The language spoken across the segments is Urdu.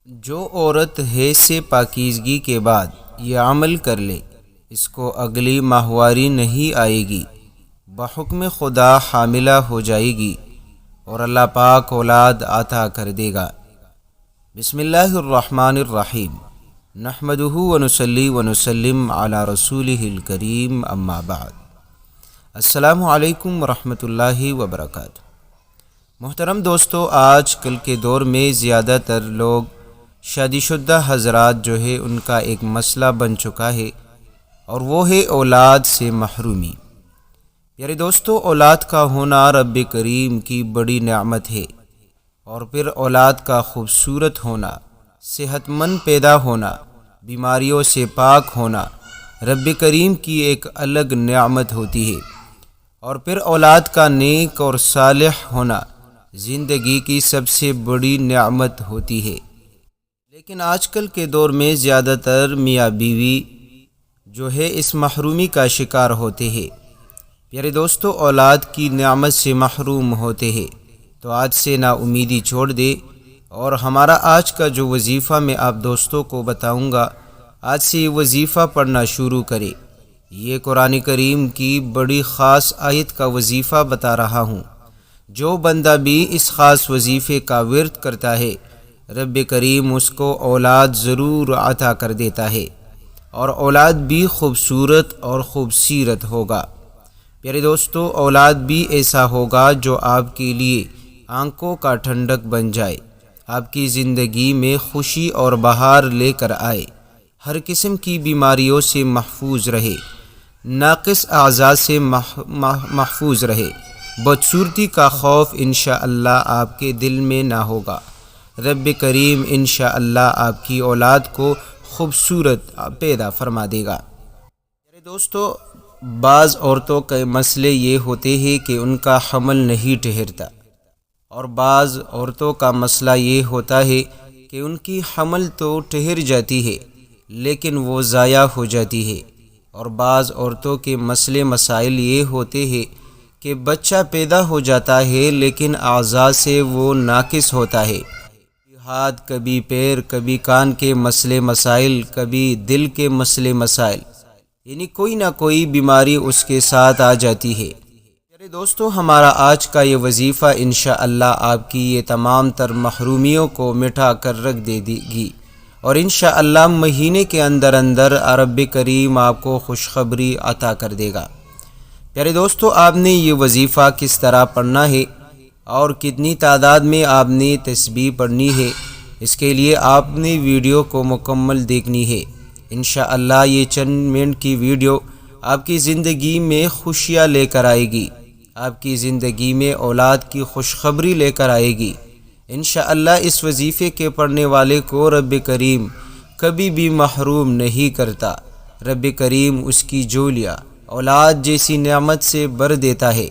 جو عورت حیض سے پاکیزگی کے بعد یہ عمل کر لے اس کو اگلی ماہواری نہیں آئے گی، بحکم خدا حاملہ ہو جائے گی اور اللہ پاک اولاد عطا کر دے گا۔ بسم اللہ الرحمن الرحیم، نحمدہ ونصلی ونسلم علی رسولہ الکریم، اما بعد۔ السلام علیکم ورحمۃ اللہ وبرکاتہ۔ محترم دوستو، آج کل کے دور میں زیادہ تر لوگ شادی شدہ حضرات جو ہے ان کا ایک مسئلہ بن چکا ہے، اور وہ ہے اولاد سے محرومی۔ پیارے دوستو، اولاد کا ہونا رب کریم کی بڑی نعمت ہے، اور پھر اولاد کا خوبصورت ہونا، صحت مند پیدا ہونا، بیماریوں سے پاک ہونا رب کریم کی ایک الگ نعمت ہوتی ہے، اور پھر اولاد کا نیک اور صالح ہونا زندگی کی سب سے بڑی نعمت ہوتی ہے۔ لیکن آج کل کے دور میں زیادہ تر میاں بیوی جو ہے اس محرومی کا شکار ہوتے ہیں۔ پیارے دوستو، اولاد کی نعمت سے محروم ہوتے ہیں تو آج سے نا امیدی چھوڑ دے، اور ہمارا آج کا جو وظیفہ میں آپ دوستوں کو بتاؤں گا، آج سے یہ وظیفہ پڑھنا شروع کرے۔ یہ قرآن کریم کی بڑی خاص آیت کا وظیفہ بتا رہا ہوں۔ جو بندہ بھی اس خاص وظیفے کا ورد کرتا ہے، رب کریم اس کو اولاد ضرور عطا کر دیتا ہے، اور اولاد بھی خوبصورت اور خوبصیرت ہوگا۔ پیارے دوستو، اولاد بھی ایسا ہوگا جو آپ کے لیے آنکھوں کا ٹھنڈک بن جائے، آپ کی زندگی میں خوشی اور بہار لے کر آئے، ہر قسم کی بیماریوں سے محفوظ رہے، ناقص اعضاء سے محفوظ رہے، بدصورتی کا خوف انشاءاللہ آپ کے دل میں نہ ہوگا۔ رب کریم انشاءاللہ آپ کی اولاد کو خوبصورت پیدا فرما دے گا۔ میرے دوستو، بعض عورتوں کے مسئلے یہ ہوتے ہیں کہ ان کا حمل نہیں ٹھہرتا، اور بعض عورتوں کا مسئلہ یہ ہوتا ہے کہ ان کی حمل تو ٹھہر جاتی ہے لیکن وہ ضائع ہو جاتی ہے، اور بعض عورتوں کے مسائل یہ ہوتے ہیں کہ بچہ پیدا ہو جاتا ہے لیکن اعضاء سے وہ ناقص ہوتا ہے، ہاتھ، کبھی پیر، کبھی کان کے مسائل، کبھی دل کے مسائل، یعنی کوئی نہ کوئی بیماری اس کے ساتھ آ جاتی ہے۔ میرے دوستو، ہمارا آج کا یہ وظیفہ انشاءاللہ آپ کی یہ تمام تر محرومیوں کو مٹا کر رکھ دے گی، اور انشاءاللہ مہینے کے اندر رب کریم آپ کو خوشخبری عطا کر دے گا۔ پیارے دوستو، آپ نے یہ وظیفہ کس طرح پڑھنا ہے اور کتنی تعداد میں آپ نے تسبیح پڑھنی ہے، اس کے لیے آپ نے ویڈیو کو مکمل دیکھنی ہے۔ انشاءاللہ یہ چند منٹ کی ویڈیو آپ کی زندگی میں خوشیاں لے کر آئے گی، آپ کی زندگی میں اولاد کی خوشخبری لے کر آئے گی۔ انشاءاللہ اس وظیفے کے پڑھنے والے کو رب کریم کبھی بھی محروم نہیں کرتا، رب کریم اس کی جولیاں اولاد جیسی نعمت سے بھر دیتا ہے۔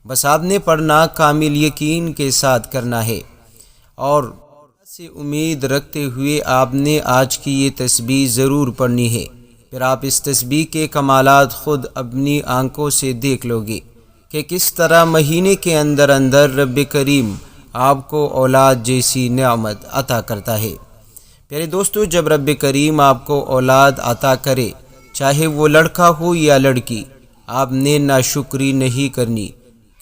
بس آپ نے پڑھنا کامل یقین کے ساتھ کرنا ہے، اور سے امید رکھتے ہوئے آپ نے آج کی یہ تسبیح ضرور پڑھنی ہے۔ پھر آپ اس تسبیح کے کمالات خود اپنی آنکھوں سے دیکھ لو گے کہ کس طرح مہینے کے اندر رب کریم آپ کو اولاد جیسی نعمت عطا کرتا ہے۔ پیارے دوستو، جب رب کریم آپ کو اولاد عطا کرے، چاہے وہ لڑکا ہو یا لڑکی، آپ نے ناشکری نہیں کرنی،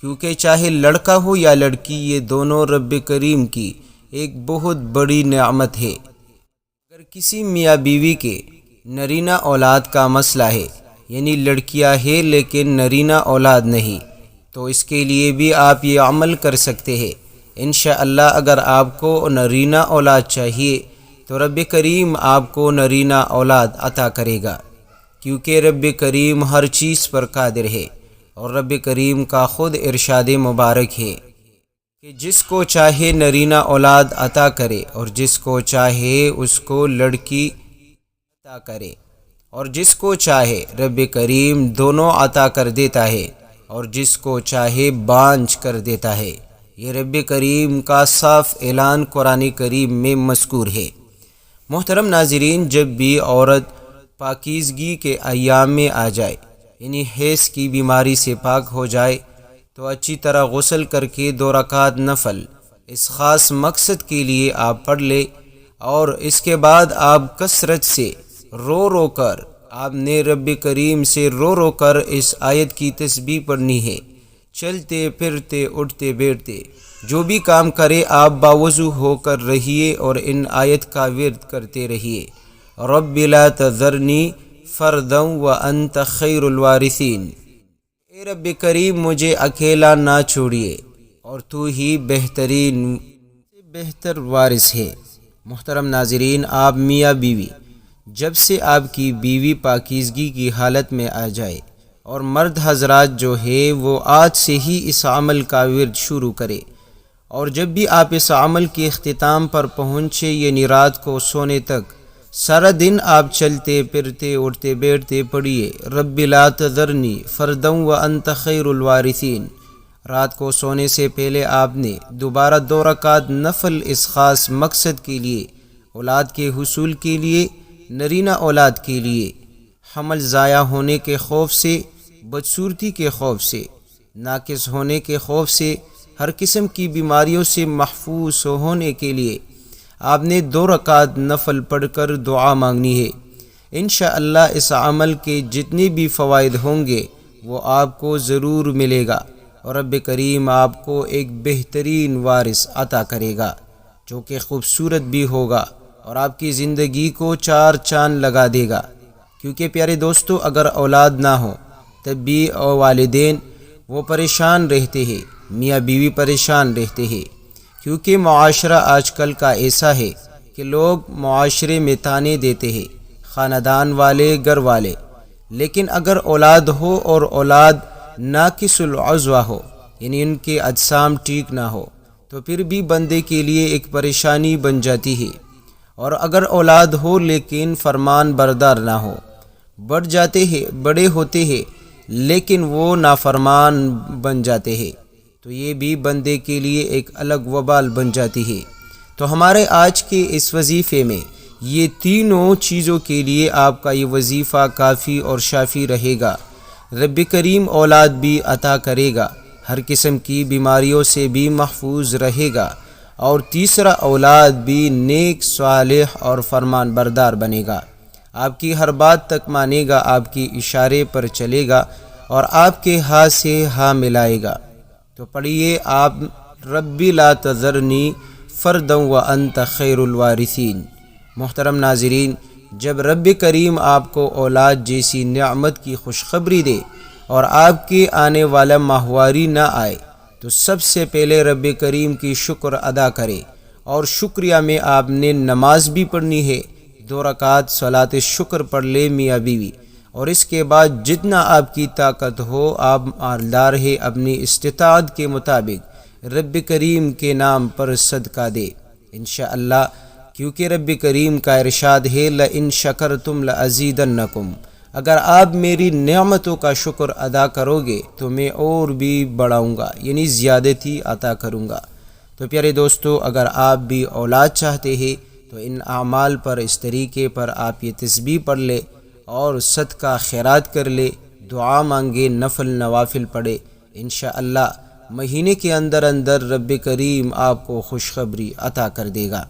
کیونکہ چاہے لڑکا ہو یا لڑکی، یہ دونوں رب کریم کی ایک بہت بڑی نعمت ہے۔ اگر کسی میاں بیوی کے نرینہ اولاد کا مسئلہ ہے، یعنی لڑکیاں ہیں لیکن نرینہ اولاد نہیں، تو اس کے لیے بھی آپ یہ عمل کر سکتے ہیں۔ انشاءاللہ اگر آپ کو نرینہ اولاد چاہیے تو رب کریم آپ کو نرینہ اولاد عطا کرے گا، کیونکہ رب کریم ہر چیز پر قادر ہے، اور رب کریم کا خود ارشاد مبارک ہے کہ جس کو چاہے نرینہ اولاد عطا کرے، اور جس کو چاہے اس کو لڑکی عطا کرے، اور جس کو چاہے رب کریم دونوں عطا کر دیتا ہے، اور جس کو چاہے بانجھ کر دیتا ہے۔ یہ رب کریم کا صاف اعلان قرآن کریم میں مذکور ہے۔ محترم ناظرین، جب بھی عورت پاکیزگی کے ایام میں آ جائے، یعنی حیض کی بیماری سے پاک ہو جائے، تو اچھی طرح غسل کر کے 2 رکعت نفل اس خاص مقصد کے لیے آپ پڑھ لے، اور اس کے بعد آپ کثرت سے رو رو کر آپ نے رب کریم سے رو رو کر اس آیت کی تسبیح پڑھنی ہے۔ چلتے پھرتے اٹھتے بیٹھتے جو بھی کام کرے آپ باوضو ہو کر رہیے اور ان آیت کا ورد کرتے رہیے۔ رب لا تذرنی فردا وانت خیر الوارثین، اے رب کریم مجھے اکیلا نہ چھوڑیے اور تو ہی بہتر وارث ہے۔ محترم ناظرین، آپ میاں بیوی جب سے آپ کی بیوی پاکیزگی کی حالت میں آ جائے اور مرد حضرات جو ہے وہ آج سے ہی اس عمل کا ورد شروع کرے، اور جب بھی آپ اس عمل کے اختتام پر پہنچے یعنی رات کو سونے تک سارا دن آپ چلتے پھرتے اٹھتے بیٹھتے پڑھیے رب لا تذرنی فردا وانت خیر الوارثین۔ رات کو سونے سے پہلے آپ نے دوبارہ 2 رکعت نفل اس خاص مقصد کے لیے، اولاد کے حصول کے لیے، نرینہ اولاد کے لیے، حمل ضائع ہونے کے خوف سے، بدصورتی کے خوف سے، ناقص ہونے کے خوف سے، ہر قسم کی بیماریوں سے محفوظ ہونے کے لیے آپ نے 2 رکعت نفل پڑھ کر دعا مانگنی ہے۔ انشاءاللہ اس عمل کے جتنے بھی فوائد ہوں گے وہ آپ کو ضرور ملے گا، اور رب کریم آپ کو ایک بہترین وارث عطا کرے گا جو کہ خوبصورت بھی ہوگا اور آپ کی زندگی کو 4 چاند لگا دے گا۔ کیونکہ پیارے دوستو، اگر اولاد نہ ہو تب بھی والدین وہ پریشان رہتے ہیں، میاں بیوی پریشان رہتے ہیں، کیونکہ معاشرہ آج کل کا ایسا ہے کہ لوگ معاشرے میں تانے دیتے ہیں، خاندان والے، گھر والے، لیکن اگر اولاد ہو اور اولاد ناقص العضو ہو یعنی ان کے اجسام ٹھیک نہ ہو تو پھر بھی بندے کے لیے ایک پریشانی بن جاتی ہے، اور اگر اولاد ہو لیکن فرمان بردار نہ ہو، بڑے ہوتے ہیں لیکن وہ نافرمان بن جاتے ہیں تو یہ بھی بندے کے لیے ایک الگ وبال بن جاتی ہے۔ تو ہمارے آج کے اس وظیفے میں یہ تینوں چیزوں کے لیے آپ کا یہ وظیفہ کافی اور شافی رہے گا۔ رب کریم اولاد بھی عطا کرے گا، ہر قسم کی بیماریوں سے بھی محفوظ رہے گا، اور تیسرا اولاد بھی نیک، صالح اور فرمان بردار بنے گا، آپ کی ہر بات تک مانے گا، آپ کی اشارے پر چلے گا اور آپ کے ہاتھ سے ہاں ملائے گا۔ تو پڑھیے آپ رب لا تذرنی فردا وانت خیر الوارثین۔ محترم ناظرین، جب رب کریم آپ کو اولاد جیسی نعمت کی خوشخبری دے اور آپ کے آنے والا ماہواری نہ آئے تو سب سے پہلے رب کریم کی شکر ادا کرے، اور شکریہ میں آپ نے نماز بھی پڑھنی ہے، 2 رکعت صلاۃ شکر پڑھ لے میاں بیوی، اور اس کے بعد جتنا آپ کی طاقت ہو آپ مالدار ہے اپنی استطاعت کے مطابق رب کریم کے نام پر صدقہ دے انشاءاللہ، کیونکہ رب کریم کا ارشاد ہے لَإِن شَكَرْتُمْ لَأَزِيدَنَّكُمْ، اگر آپ میری نعمتوں کا شکر ادا کرو گے تو میں اور بھی بڑھاؤں گا یعنی زیادتی عطا کروں گا۔ تو پیارے دوستو، اگر آپ بھی اولاد چاہتے ہیں تو ان اعمال پر اس طریقے پر آپ یہ تسبیح پڑھ لے اور صدقہ خیرات کر لے، دعا مانگے، نفل نوافل پڑھے، انشاءاللہ مہینے کے اندر رب کریم آپ کو خوشخبری عطا کر دے گا۔